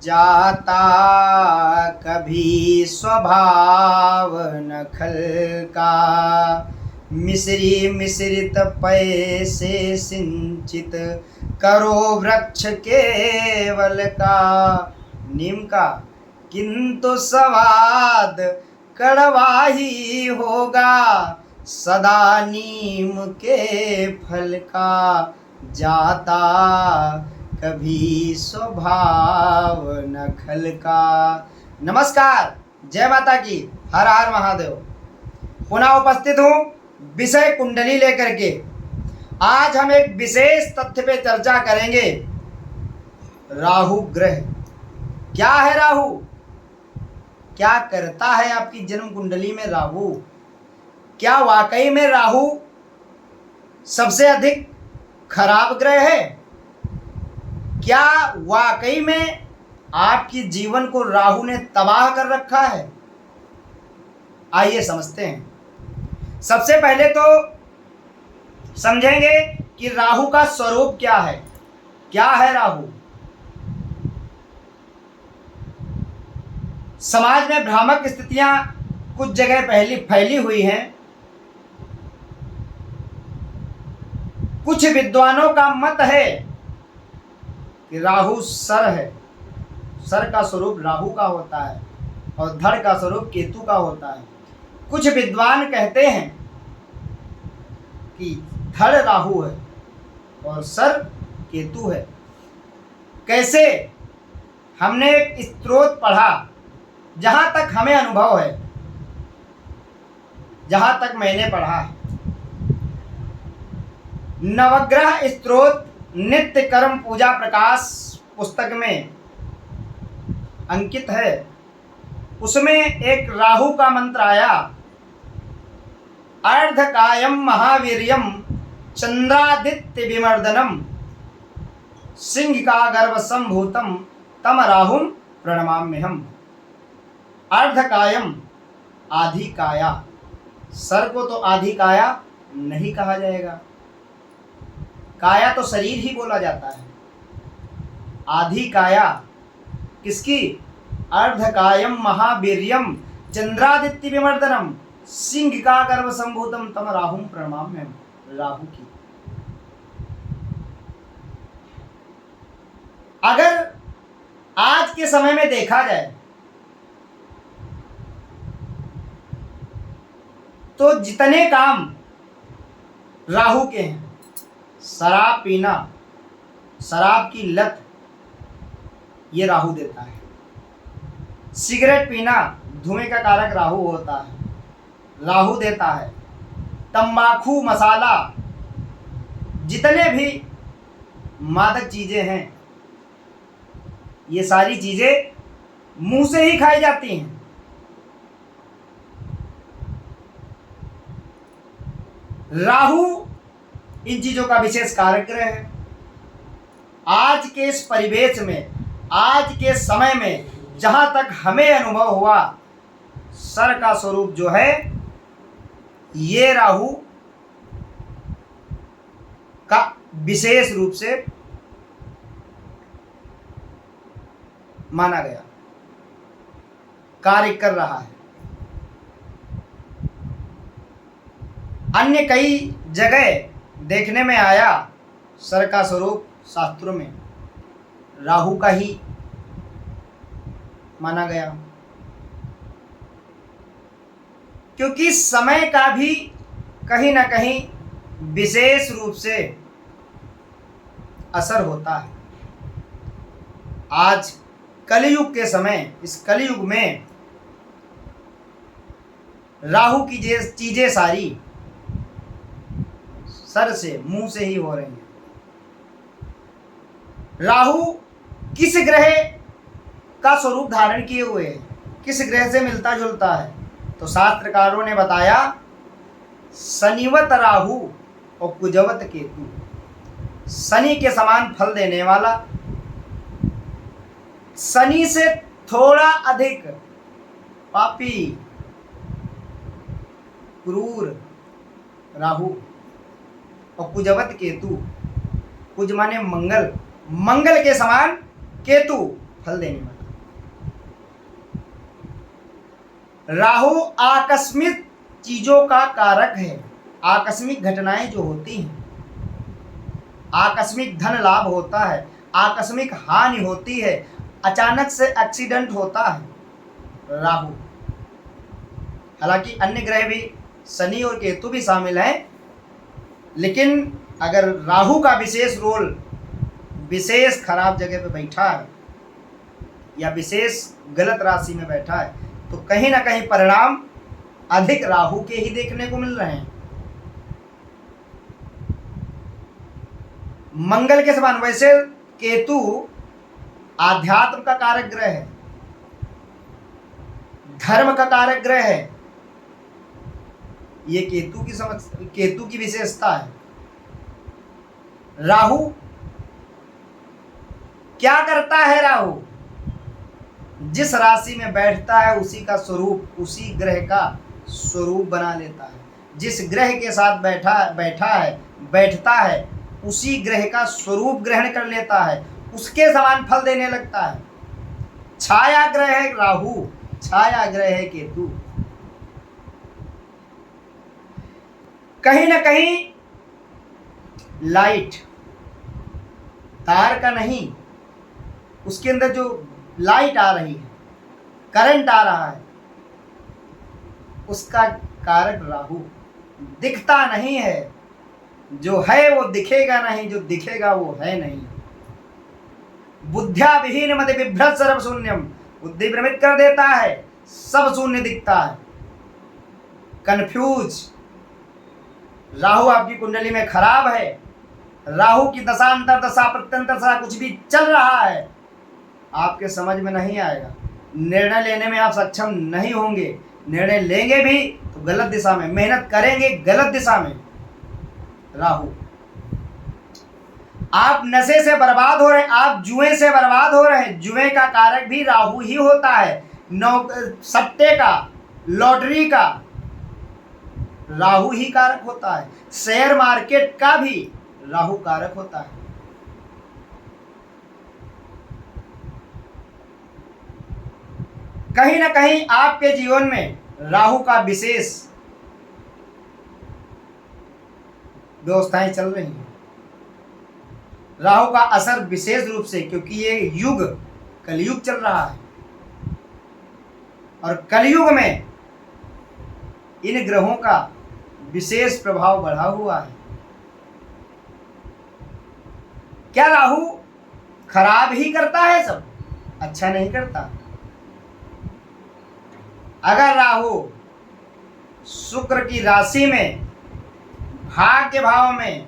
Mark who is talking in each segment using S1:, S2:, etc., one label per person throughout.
S1: जाता कभी स्वभाव नखल का। मिश्री मिश्रित पैसे सिंचित करो वृक्ष केवल का। नीम का किंतु स्वाद कड़वा ही होगा, सदा नीम के फल का। जाता कभी स्वभाव नखल का। नमस्कार, जय माता की, हर हर महादेव। पुनः उपस्थित हूँ विषय कुंडली लेकर के। आज हम एक विशेष तथ्य पे चर्चा करेंगे। राहु ग्रह क्या है? राहु क्या करता है आपकी जन्म कुंडली में? राहु क्या वाकई में राहु सबसे अधिक खराब ग्रह है? क्या वाकई में आपकी जीवन को राहु ने तबाह कर रखा है? आइए समझते हैं। सबसे पहले तो समझेंगे कि राहु का स्वरूप क्या है। क्या है राहु? समाज में भ्रामक स्थितियां कुछ जगह फैली हुई हैं। कुछ विद्वानों का मत है कि राहु सर है, सर का स्वरूप राहु का होता है और धड़ का स्वरूप केतु का होता है। कुछ विद्वान कहते हैं कि धड़ राहु है और सर केतु है। कैसे? हमने एक स्त्रोत पढ़ा, जहां तक हमें अनुभव है, जहां तक मैंने पढ़ा है, नवग्रह स्त्रोत नित्य कर्म पूजा प्रकाश पुस्तक में अंकित है। उसमें एक राहु का मंत्र आया, अर्धकायम महावीर्यम चंद्रादित्य विमर्दनम सिंह का गर्भ संभूतम तम राहुम प्रणमाम्यहम्। अर्धकायम, आधी काया। सर को तो आधी काया नहीं कहा जाएगा, काया तो शरीर ही बोला जाता है। आधी काया किसकी? अर्धकायम महावीर्यम चंद्रादित्य विमर्दनम सिंह का गर्भ संभूतम तम राहुम प्रणमाम्यहम्। राहु की अगर आज के समय में देखा जाए तो जितने काम राहु के हैं, शराब पीना, शराब की लत, ये राहु देता है। सिगरेट पीना धुएं का कारक राहु होता है, राहु देता है। तंबाकू, मसाला, जितने भी मादक चीजें हैं, ये सारी चीजें मुंह से ही खाई जाती हैं। राहु इन चीजों का विशेष कारक ग्रह है। आज के इस परिवेश में, आज के समय में, जहां तक हमें अनुभव हुआ, सर का स्वरूप जो है ये राहु का विशेष रूप से माना गया, कार्य कर रहा है। अन्य कई जगह देखने में आया, सर का स्वरूप शास्त्रों में राहु का ही माना गया, क्योंकि समय का भी कहीं ना कहीं विशेष रूप से असर होता है। आज कलयुग के समय, इस कलयुग में राहु की चीजें सारी सर से, मुंह से ही हो रही हैं। राहु किस ग्रह का स्वरूप धारण किए हुए है, किस ग्रह से मिलता जुलता है? तो शास्त्रकारों ने बताया, शनिवत राहु और कुजवत केतु। शनि के समान फल देने वाला, शनि से थोड़ा अधिक पापी, क्रूर राहु, और कुजवत केतु। कुज माने मंगल, मंगल के समान केतु फल देने वाला। राहु आकस्मिक चीजों का कारक है। आकस्मिक घटनाएं जो होती हैं, आकस्मिक धन लाभ होता है, आकस्मिक हानि होती है, अचानक से एक्सीडेंट होता है, राहु। हालांकि अन्य ग्रह भी, शनि और केतु भी शामिल हैं, लेकिन अगर राहु का विशेष रोल, विशेष खराब जगह पे बैठा है या विशेष गलत राशि में बैठा है, तो कहीं ना कहीं परिणाम अधिक राहु के ही देखने को मिल रहे हैं। मंगल के समान। वैसे केतु आध्यात्म का कारक ग्रह है, धर्म का कारक ग्रह है। ये केतु की विशेषता है। राहु क्या करता है? राहु जिस राशि में बैठता है उसी का स्वरूप, उसी ग्रह का स्वरूप बना लेता है। जिस ग्रह के साथ बैठता है उसी ग्रह का स्वरूप ग्रहण कर लेता है, उसके समान फल देने लगता है। छाया ग्रह है राहु, छाया ग्रह है केतु। कहीं ना कहीं लाइट, तार का नहीं, उसके अंदर जो लाइट आ रही है, करंट आ रहा है, उसका कारक राहु। दिखता नहीं है, जो है वो दिखेगा नहीं, जो दिखेगा वो है नहीं। बुद्ध्या विहीन मति बिभ्रत सर्व शून्यम। बुद्धि भ्रमित कर देता है, सब शून्य दिखता है। कंफ्यूज। राहु आपकी कुंडली में खराब है, राहु की दशा, अंतर्दशा, प्रत्यंतर दशा कुछ भी चल रहा है, आपके समझ में नहीं आएगा। निर्णय लेने में आप सक्षम नहीं होंगे। निर्णय लेंगे भी तो गलत दिशा में, मेहनत करेंगे गलत दिशा में। राहु, आप नशे से बर्बाद हो रहे हैं, आप जुए से बर्बाद हो रहे हैं। जुए का कारक भी राहु ही होता है। सट्टे का, लॉटरी का राहु ही कारक होता है। शेयर मार्केट का भी राहु कारक होता है। कहीं ना कहीं आपके जीवन में राहु का विशेष व्यवस्थाएं चल रही हैं। राहु का असर विशेष रूप से, क्योंकि ये युग कलयुग चल रहा है और कलयुग में इन ग्रहों का विशेष प्रभाव बढ़ा हुआ है। क्या राहु खराब ही करता है? सब अच्छा नहीं करता। अगर राहु शुक्र की राशि में, भाग्य भाव में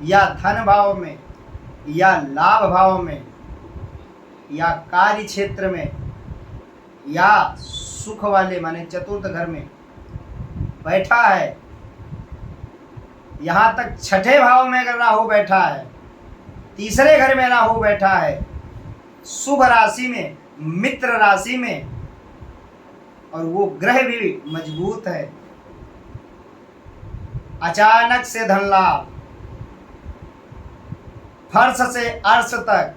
S1: या धन भाव में या लाभ भाव में या कार्य क्षेत्र में या सुख वाले माने चतुर्थ घर में बैठा है, यहाँ तक छठे भाव में अगर राहु बैठा है, तीसरे घर में राहु बैठा है, शुभ राशि में, मित्र राशि में, और वो ग्रह भी मजबूत है, अचानक से धन लाभ, फर्श से अर्श तक,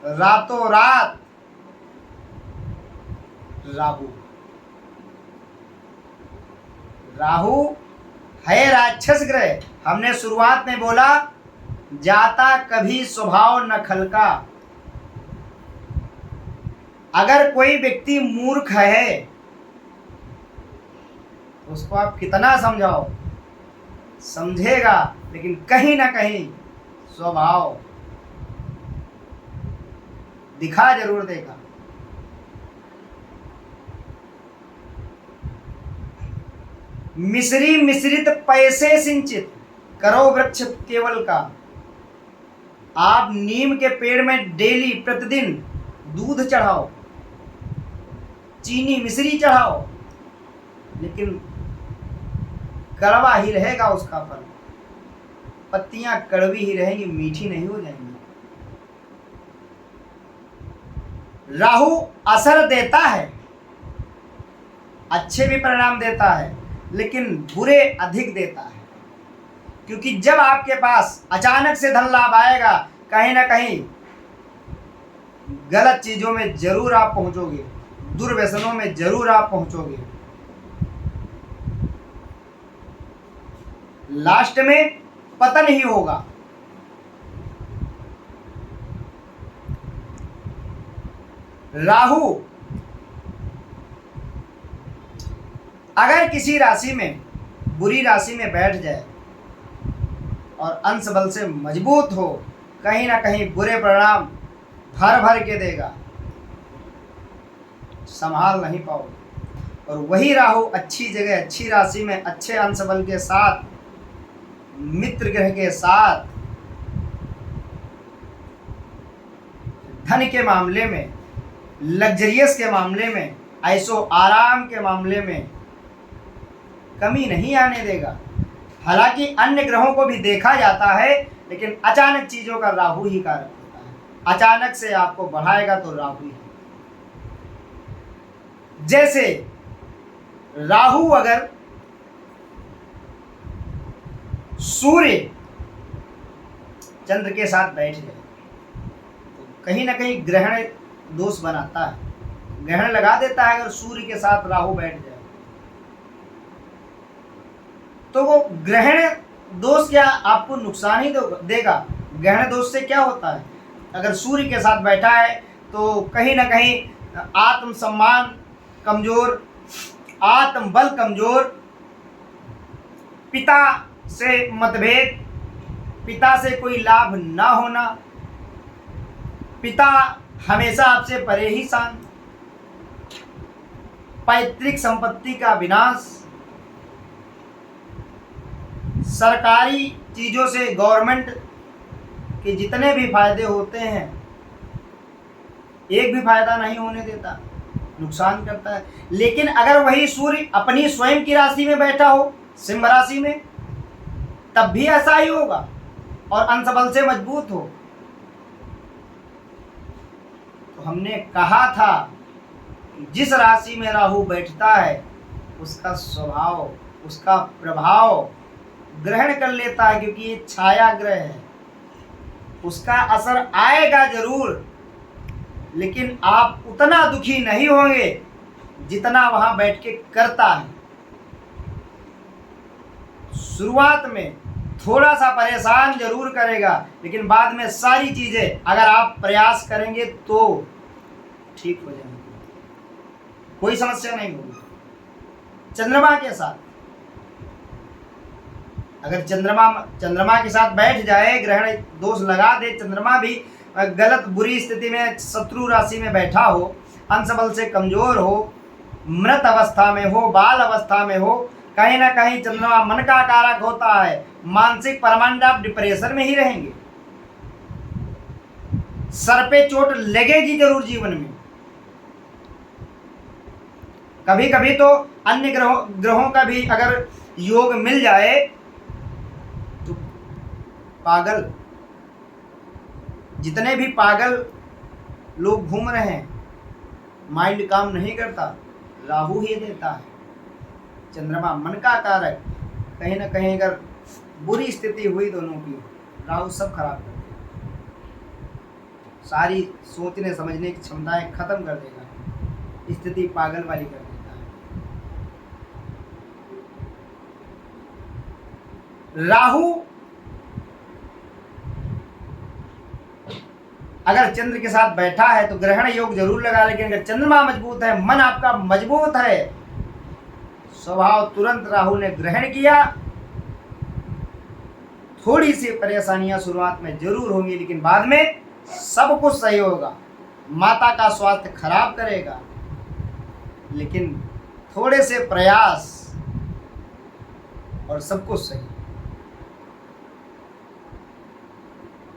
S1: रातों रात राहु। राहु है राक्षस ग्रह। हमने शुरुआत में बोला, जाता कभी स्वभाव न खलका। अगर कोई व्यक्ति मूर्ख है, उसको आप कितना समझाओ, समझेगा, लेकिन कहीं ना कहीं स्वभाव दिखा जरूर देगा। मिश्री मिश्रित पैसे सिंचित, करो वृक्ष केवल का। आप नीम के पेड़ में डेली प्रतिदिन दूध चढ़ाओ, चीनी मिश्री चढ़ाओ, लेकिन कड़वा ही रहेगा उसका फल। पत्तियां कड़वी ही रहेंगी, मीठी नहीं हो जाएंगी। राहु असर देता है, अच्छे भी परिणाम देता है, लेकिन बुरे अधिक देता है। क्योंकि जब आपके पास अचानक से धन लाभ आएगा, कहीं ना कहीं गलत चीज़ों में जरूर आप पहुंचोगे, दुर्व्यसनों में जरूर आप पहुंचोगे। लास्ट में पतन ही होगा। राहु अगर किसी राशि में, बुरी राशि में बैठ जाए और अंश बल से मजबूत हो, कहीं ना कहीं बुरे परिणाम भर भर के देगा, संभाल नहीं पाओगे। और वही राहु अच्छी जगह, अच्छी राशि में, अच्छे अंश बल के साथ, मित्र ग्रह के साथ, धन के मामले में, लग्जरियस के मामले में, ऐशो आराम के मामले में कमी नहीं आने देगा। हालांकि अन्य ग्रहों को भी देखा जाता है, लेकिन अचानक चीजों का राहु ही कारक होता है। अचानक से आपको बढ़ाएगा तो राहु ही। जैसे राहु अगर सूर्य चंद्र के साथ बैठ जाए तो कहीं ना कहीं ग्रहण दोष बनाता है, ग्रहण लगा देता है। अगर सूर्य के साथ राहु बैठ जाए तो वो ग्रहण दोष क्या आपको नुकसान ही देगा। ग्रहण दोष से क्या होता है, अगर सूर्य के साथ बैठा है तो कहीं ना कहीं आत्मसम्मान कमजोर, आत्मबल कमजोर, पिता से मतभेद, पिता से कोई लाभ ना होना, पिता हमेशा आपसे परे ही शांत, पैतृक संपत्ति का विनाश, सरकारी चीजों से, गवर्नमेंट के जितने भी फायदे होते हैं एक भी फायदा नहीं होने देता, नुकसान करता है। लेकिन अगर वही सूर्य अपनी स्वयं की राशि में बैठा हो, सिंह राशि में, तब भी ऐसा ही होगा और अंश बल से मजबूत हो। तो हमने कहा था कि जिस राशि में राहु बैठता है उसका स्वभाव, उसका प्रभाव ग्रहण कर लेता है, क्योंकि ये छाया ग्रह है। उसका असर आएगा जरूर, लेकिन आप उतना दुखी नहीं होंगे जितना वहां बैठ के करता है। शुरुआत में थोड़ा सा परेशान जरूर करेगा, लेकिन बाद में सारी चीजें अगर आप प्रयास करेंगे तो ठीक हो जाएंगी, कोई समस्या नहीं होगी। चंद्रमा के साथ अगर चंद्रमा के साथ बैठ जाए, ग्रहण दोष लगा दे, चंद्रमा भी गलत बुरी स्थिति में शत्रु राशि में बैठा हो, अंश बल से कमजोर हो, मृत अवस्था में हो, बाल अवस्था में हो, कहीं ना कहीं चंद्रमा मन का कारक होता है। मानसिक परमानेंट आप डिप्रेशन में ही रहेंगे, सर पे चोट लगेगी जरूर जीवन में। कभी कभी तो अन्य ग्रहों का भी अगर योग मिल जाए तो पागल, जितने भी पागल लोग घूम रहे हैं, माइंड काम नहीं करता, राहु ही देता है। चंद्रमा मन का कारक, कहीं ना कहीं अगर बुरी स्थिति हुई दोनों की, राहु सब खराब कर देगा, सारी सोचने समझने की क्षमताएं खत्म कर देगा, स्थिति पागल वाली कर देता है। राहु अगर चंद्र के साथ बैठा है तो ग्रहण योग जरूर लगा, लेकिन अगर चंद्रमा मजबूत है, मन आपका मजबूत है, स्वभाव तुरंत राहु ने ग्रहण किया, थोड़ी सी परेशानियां शुरुआत में जरूर होंगी, लेकिन बाद में सब कुछ सही होगा। माता का स्वास्थ्य खराब करेगा, लेकिन थोड़े से प्रयास और सब कुछ सही।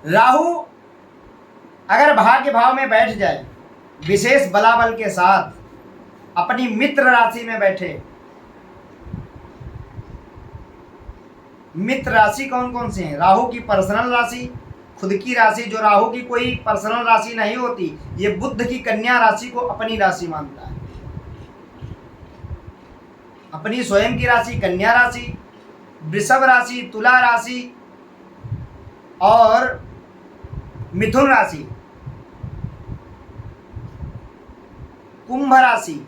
S1: राहु अगर भाग्य भाव में बैठ जाए, विशेष बलाबल के साथ अपनी मित्र राशि में बैठे, मित्र राशि कौन कौन सी है? राहु की पर्सनल राशि, खुद की राशि, जो राहु की कोई पर्सनल राशि नहीं होती, ये बुध की कन्या राशि को अपनी राशि मानता है। अपनी स्वयं की राशि कन्या राशि, वृषभ राशि, तुला राशि और मिथुन राशि, कुंभ राशि,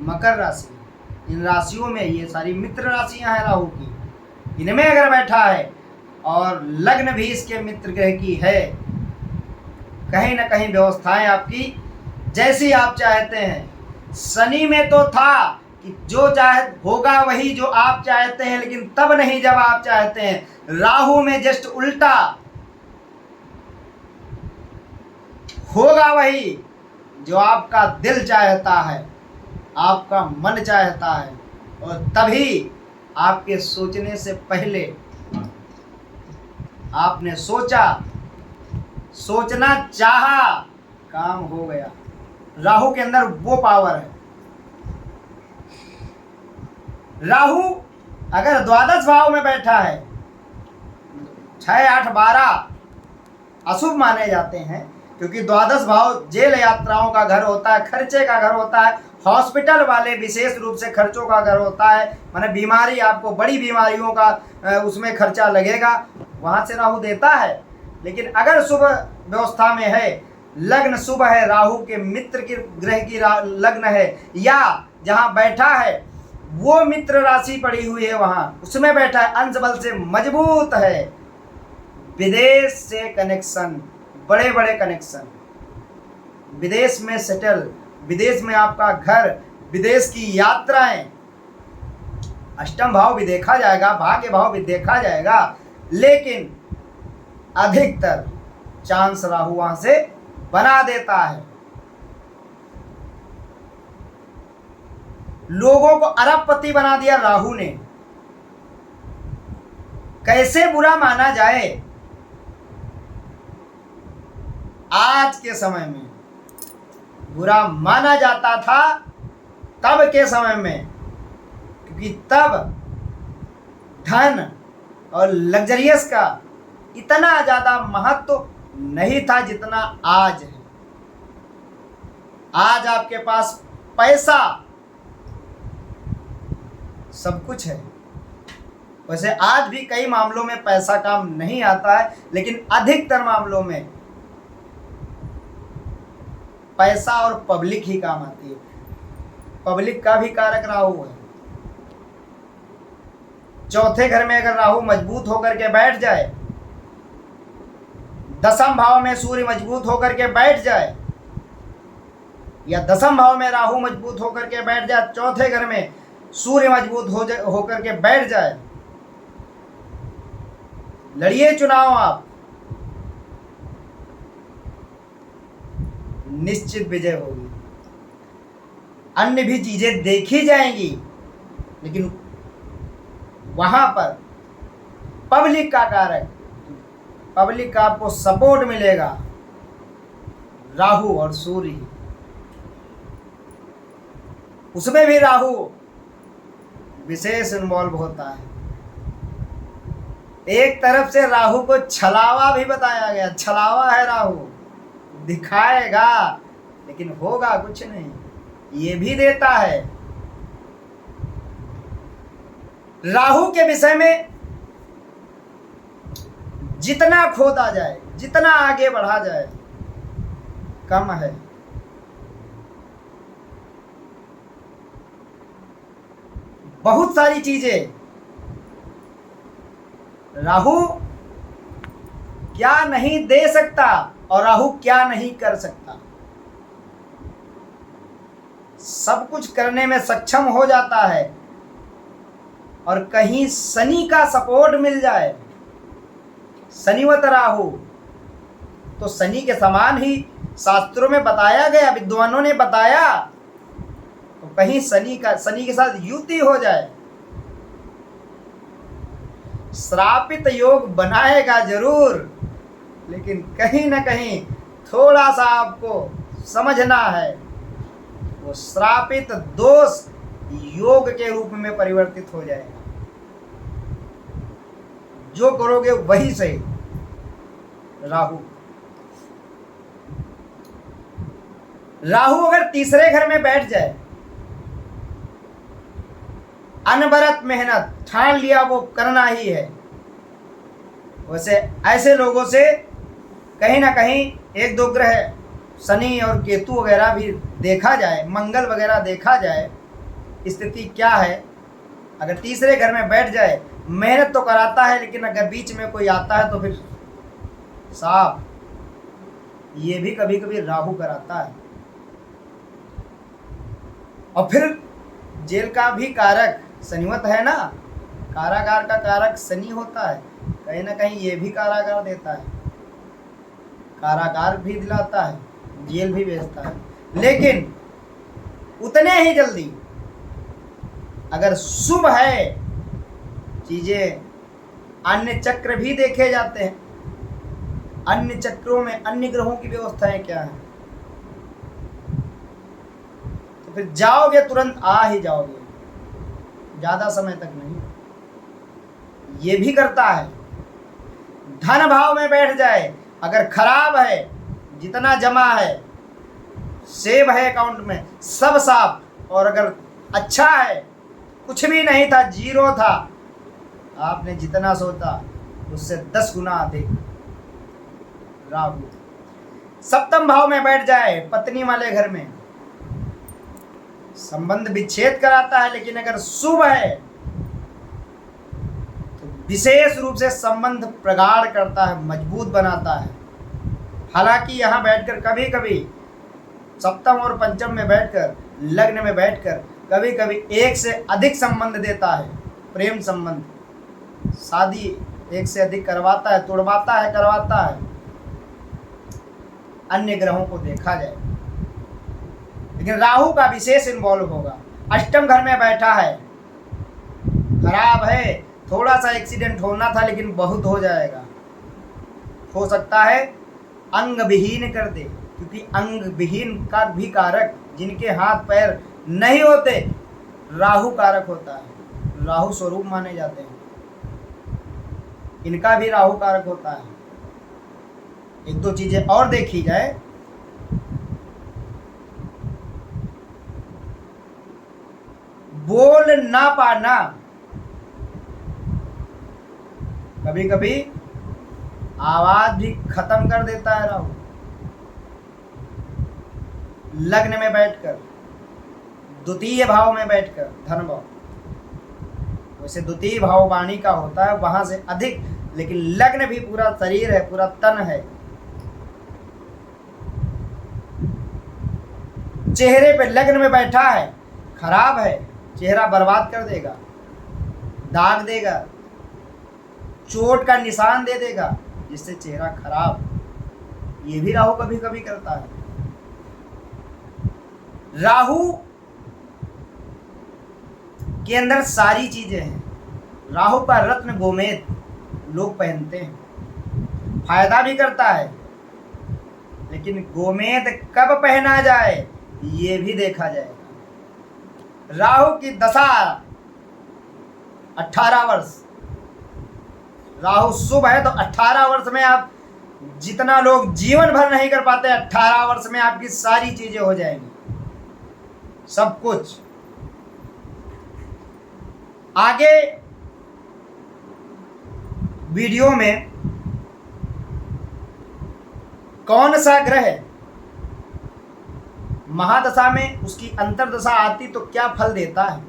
S1: मकर राशि, इन राशियों में ये सारी मित्र राशियां हैं राहु की, इनमें अगर बैठा है और लग्न भी इसके मित्र ग्रह की है, कहीं ना कहीं व्यवस्थाएं आपकी जैसी आप चाहते हैं। शनि में तो था कि जो चाहे होगा वही जो आप चाहते हैं, लेकिन तब नहीं जब आप चाहते हैं। राहु में जस्ट उल्टा, होगा वही जो आपका दिल चाहता है, आपका मन चाहता है, और तभी आपके सोचने से पहले आपने सोचा, सोचना चाहा, काम हो गया। राहु के अंदर वो पावर है। राहु अगर द्वादश भाव में बैठा है, 6, 8, 12 अशुभ माने जाते हैं, क्योंकि द्वादश भाव जेल यात्राओं का घर होता है, खर्चे का घर होता है, हॉस्पिटल वाले विशेष रूप से खर्चों का घर होता है। माने बीमारी, आपको बड़ी बीमारियों का उसमें खर्चा लगेगा, वहां से राहु देता है। लेकिन अगर शुभ व्यवस्था में है, लग्न शुभ है, राहु के मित्र की ग्रह की लग्न है, या जहां बैठा है वो मित्र राशि पड़ी हुई है, वहां उसमें बैठा है, अंश बल से मजबूत है, विदेश से कनेक्शन, बड़े बड़े कनेक्शन, विदेश में सेटल, विदेश में आपका घर, विदेश की यात्राएं, अष्टम भाव भी देखा जाएगा, भाग्य भाव भी देखा जाएगा, लेकिन अधिकतर चांस राहु वहां से बना देता है। लोगों को अरबपति बना दिया राहु ने। कैसे बुरा माना जाए आज के समय में, बुरा माना जाता था तब के समय में, क्योंकि तब धन और लग्जरियस का इतना ज्यादा महत्व नहीं था जितना आज है। आज आपके पास पैसा सब कुछ है। वैसे आज भी कई मामलों में पैसा काम नहीं आता है, लेकिन अधिकतर मामलों में पैसा और पब्लिक ही काम आती है। पब्लिक का भी कारक राहु है। चौथे घर में अगर राहु मजबूत होकर के बैठ जाए, दसम भाव में सूर्य मजबूत होकर के बैठ जाए, या दसम भाव में राहु मजबूत होकर के बैठ जाए, चौथे घर में सूर्य मजबूत होकर के बैठ जाए, लड़िए चुनाव आप, निश्चित विजय होगी। अन्य भी चीजें देखी जाएंगी, लेकिन वहां पर पब्लिक का कारक, पब्लिक का आपको सपोर्ट मिलेगा। राहु और सूर्य, उसमें भी राहु विशेष इन्वॉल्व होता है। एक तरफ से राहु को छलावा भी बताया गया, छलावा है राहु, दिखाएगा लेकिन होगा कुछ नहीं, ये भी देता है। राहु के विषय में जितना खोदा जाए, जितना आगे बढ़ा जाए, कम है। बहुत सारी चीजें राहु क्या नहीं दे सकता और राहु क्या नहीं कर सकता, सब कुछ करने में सक्षम हो जाता है। और कहीं शनि का सपोर्ट मिल जाए, शनिवत राहु, तो शनि के समान ही शास्त्रों में बताया गया, विद्वानों ने बताया, तो कहीं शनि के साथ युति हो जाए, श्रापित योग बनाएगा जरूर, लेकिन कहीं ना कहीं थोड़ा सा आपको समझना है, वो श्रापित दोष योग के रूप में परिवर्तित हो जाएगा। जो करोगे वही सही। राहु अगर तीसरे घर में बैठ जाए, अनवरत मेहनत ठान लिया वो करना ही है, वैसे ऐसे लोगों से कहीं ना कहीं एक दो ग्रह शनि और केतु वगैरह भी देखा जाए, मंगल वगैरह देखा जाए, स्थिति क्या है। अगर तीसरे घर में बैठ जाए, मेहनत तो कराता है, लेकिन अगर बीच में कोई आता है तो फिर साफ ये भी कभी कभी राहु कराता है। और फिर जेल का भी कारक शनिवत है ना, कारागार का कारक शनि होता है, कहीं ना कहीं ये भी कारागार देता है, कारागार भी दिलाता है, जेल भी भेजता है। लेकिन उतने ही जल्दी अगर शुभ है, चीजें अन्य चक्र भी देखे जाते हैं। अन्य चक्रों में अन्य ग्रहों की व्यवस्थाएं क्या है, तो फिर जाओगे तुरंत आ ही जाओगे, ज्यादा समय तक नहीं। ये भी करता है। धन भाव में बैठ जाए, अगर खराब है, जितना जमा है सेव है अकाउंट में सब साफ, और अगर अच्छा है, कुछ भी नहीं था, जीरो था, आपने जितना सोचा उससे 10 गुना अधिक राहु। सप्तम भाव में बैठ जाए, पत्नी वाले घर में, संबंध विच्छेद कराता है, लेकिन अगर शुभ है तो विशेष रूप से संबंध प्रगाढ़ करता है, मजबूत बनाता है। हालांकि यहाँ बैठकर कभी कभी सप्तम और पंचम में बैठकर, लग्न में बैठकर कभी कभी एक से अधिक संबंध देता है, प्रेम संबंध, शादी एक से अधिक करवाता है, तोड़वाता है, करवाता है। अन्य ग्रहों को देखा जाए, लेकिन राहु का विशेष इन्वॉल्व होगा। अष्टम घर में बैठा है, खराब है, थोड़ा सा एक्सीडेंट होना था लेकिन बहुत हो जाएगा, हो सकता है अंग विहीन कर दे, क्योंकि अंग विहीन का भी कारक, जिनके हाथ पैर नहीं होते, राहु कारक होता है, राहु स्वरूप माने जाते हैं, इनका भी राहु कारक होता है। एक दो चीजें और देखी जाए, बोल ना पाना, कभी कभी आवाज भी खत्म कर देता है राहु। लग्न में बैठकर, द्वितीय भाव में बैठकर, धन भाव, वैसे द्वितीय भाव वाणी का होता है, वहां से अधिक, लेकिन लग्न भी पूरा शरीर है, पूरा तन है। चेहरे पे लग्न में बैठा है, खराब है, चेहरा बर्बाद कर देगा, दाग देगा, चोट का निशान दे देगा, जिससे चेहरा खराब। ये भी राहु कभी कभी करता है। राहु के अंदर सारी चीजें हैं। राहु का रत्न गोमेद लोग पहनते हैं, फायदा भी करता है, लेकिन गोमेद कब पहना जाए ये भी देखा जाएगा। राहु की दशा 18 वर्ष, राहु शुभ है तो 18 वर्ष में आप जितना लोग जीवन भर नहीं कर पाते, 18 वर्ष में आपकी सारी चीजें हो जाएंगी, सब कुछ। आगे वीडियो में कौन सा ग्रह महादशा में उसकी अंतरदशा आती तो क्या फल देता है,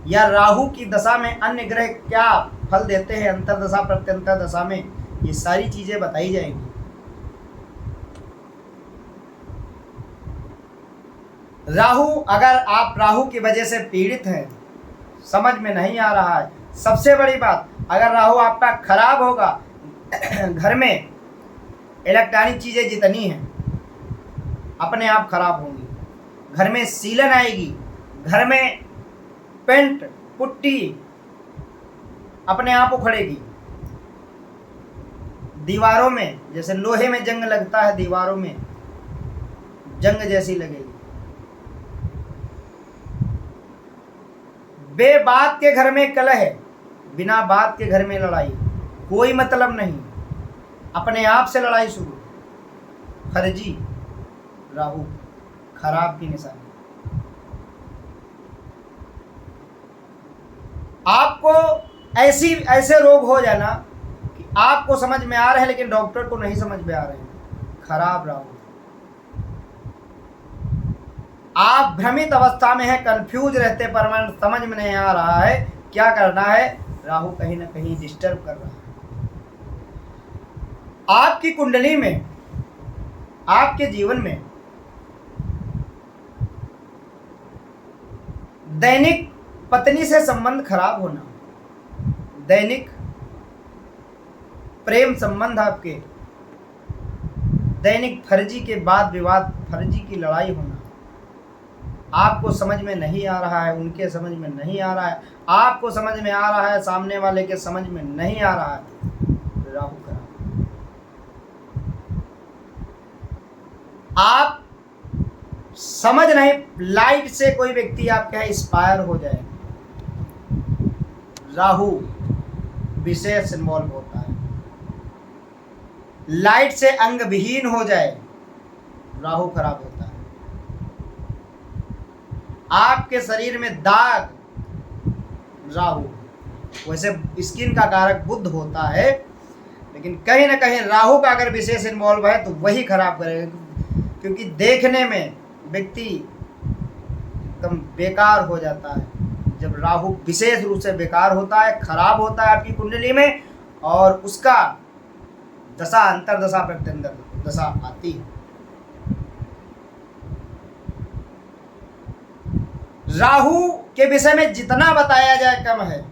S1: या राहु की दशा में अन्य ग्रह क्या फल देते हैं अंतरदशा प्रत्यंतर दशा में, ये सारी चीजें बताई जाएंगी। राहु, अगर आप राहु की वजह से पीड़ित हैं, समझ में नहीं आ रहा है, सबसे बड़ी बात, अगर राहु आपका खराब होगा, घर में इलेक्ट्रॉनिक चीजें जितनी हैं अपने आप खराब होंगी, घर में सीलन आएगी, घर में पेंट पुट्टी अपने आप उखड़ेगी, दीवारों में जैसे लोहे में जंग लगता है, दीवारों में जंग जैसी लगेगी। बेबात के घर में कलह है, बिना बात के घर में लड़ाई, कोई मतलब नहीं, अपने आप से लड़ाई शुरू, फर्जी, राहु खराब की निशानी। आपको ऐसे रोग हो जाना कि आपको समझ में आ रहे हैं लेकिन डॉक्टर को नहीं समझ में आ रहे हैं, खराब राहु। आप भ्रमित अवस्था में हैं, कंफ्यूज रहते, परमानेंट समझ में नहीं आ रहा है क्या करना है। राहु कहीं ना कहीं डिस्टर्ब कर रहा है आपकी कुंडली में, आपके जीवन में। दैनिक पत्नी से संबंध खराब होना, दैनिक प्रेम संबंध आपके, दैनिक फर्जी के बाद विवाद, फर्जी की लड़ाई होना, आपको समझ में नहीं आ रहा है, उनके समझ में नहीं आ रहा है, आपको समझ में आ रहा है, सामने वाले के समझ में नहीं आ रहा है, राहु खराब। आप समझ नहीं, लाइट से कोई व्यक्ति आपका इंस्पायर हो जाए, राहु विशेष इन्वॉल्व होता है। लाइट से अंग विहीन हो जाए, राहु खराब होता है। आपके शरीर में दाग, राहु, वैसे स्किन का कारक बुध होता है, लेकिन कहीं ना कहीं राहु का अगर विशेष इन्वॉल्व है तो वही खराब करेगा, क्योंकि देखने में व्यक्ति एकदम बेकार हो जाता है। जब राहु विशेष रूप से बेकार होता है, खराब होता है आपकी कुंडली में, और उसका दशा अंतरदशा प्रत्यंतर दशा आती है। राहु के विषय में जितना बताया जाए कम है,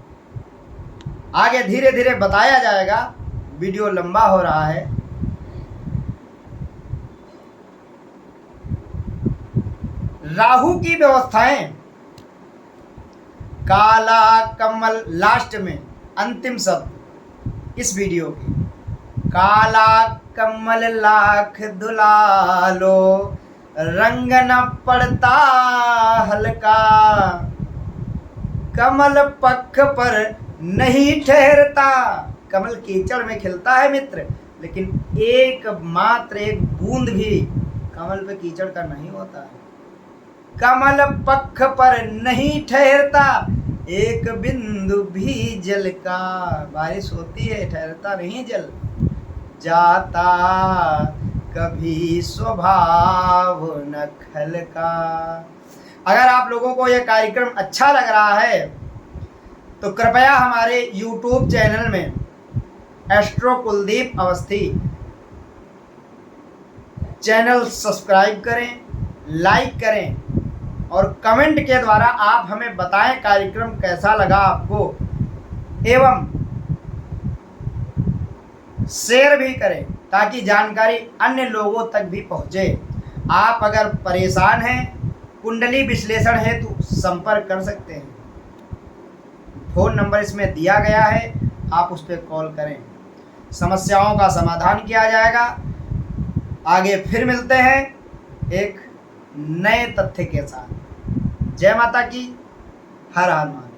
S1: आगे धीरे धीरे बताया जाएगा, वीडियो लंबा हो रहा है। राहु की व्यवस्थाएं, काला कमल, लास्ट में अंतिम शब्द इस वीडियो के, काला कमल लाख दुलालो, रंग न पड़ता हल्का, कमल पक्ष पर नहीं ठहरता। कमल कीचड़ में खिलता है मित्र, लेकिन एक मात्र एक बूंद भी कमल पे कीचड़ का नहीं होता है। कमल पक्ष पर नहीं ठहरता, एक बिंदु भी जल का। बारिश होती है, ठहरता नहीं जल, जाता कभी स्वभाव न खल का। अगर आप लोगों को यह कार्यक्रम अच्छा लग रहा है तो कृपया हमारे YouTube चैनल में astro Kuldeep Awasthi channel subscribe करें, लाइक करें, और कमेंट के द्वारा आप हमें बताएं कार्यक्रम कैसा लगा आपको, एवं शेयर भी करें ताकि जानकारी अन्य लोगों तक भी पहुंचे। आप अगर परेशान हैं, कुंडली विश्लेषण हेतु संपर्क कर सकते हैं। फोन नंबर इसमें दिया गया है, आप उस पर कॉल करें, समस्याओं का समाधान किया जाएगा। आगे फिर मिलते हैं एक नए तथ्य के साथ। जय माता की, हर हर महादेव।